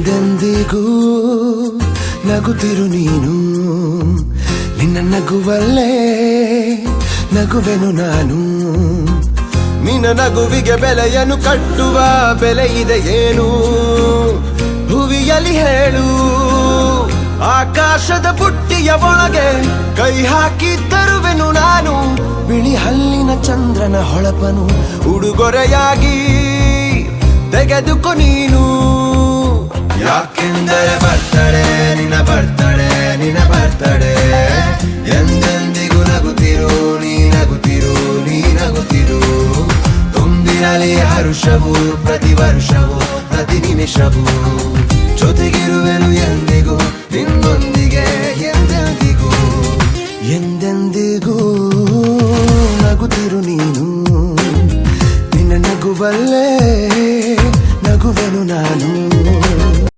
ಎಂದೆಂದಿಗೂ ನಗುತ್ತಿರು ನೀನು, ನಿನ್ನ ನಗುವಲ್ಲೇ ನಗುವೆನು ನಾನು. ನಿನ್ನ ನಗುವಿಗೆ ಬೆಲೆಯನ್ನು ಕಟ್ಟುವ ಬೆಲೆ ಇದೆ ಏನು ಭುವಿಯಲ್ಲಿ ಹೇಳು. ಆಕಾಶದ ಬುಟ್ಟಿಯ ಒಳಗೆ ಕೈ ಹಾಕಿ ತರುವೆನು ನಾನು, ಬಿಳಿ ಹಲ್ಲಿನ ಚಂದ್ರನ ಹೊಳಪನು ಉಡುಗೊರೆಯಾಗಿ ತೆಗೆದುಕೊ ನೀನು. ಯಾಕೆಂದರೆ ಬರ್ತಡೆ ನಿನ್ನ ಬರ್ತಡೆ ನಿನ್ನ ಬರ್ತಡೆ, ಎಂದೆಂದಿಗೂ ನಗುತ್ತಿರು ನೀ ನಗುತ್ತಿರು ನೀ ನಗುತ್ತಿರು. ತುಂಬಿರಲಿ ಹರುಷವು ಪ್ರತಿ ವರ್ಷವೂ ಪ್ರತಿ ನಿಮಿಷವೂ.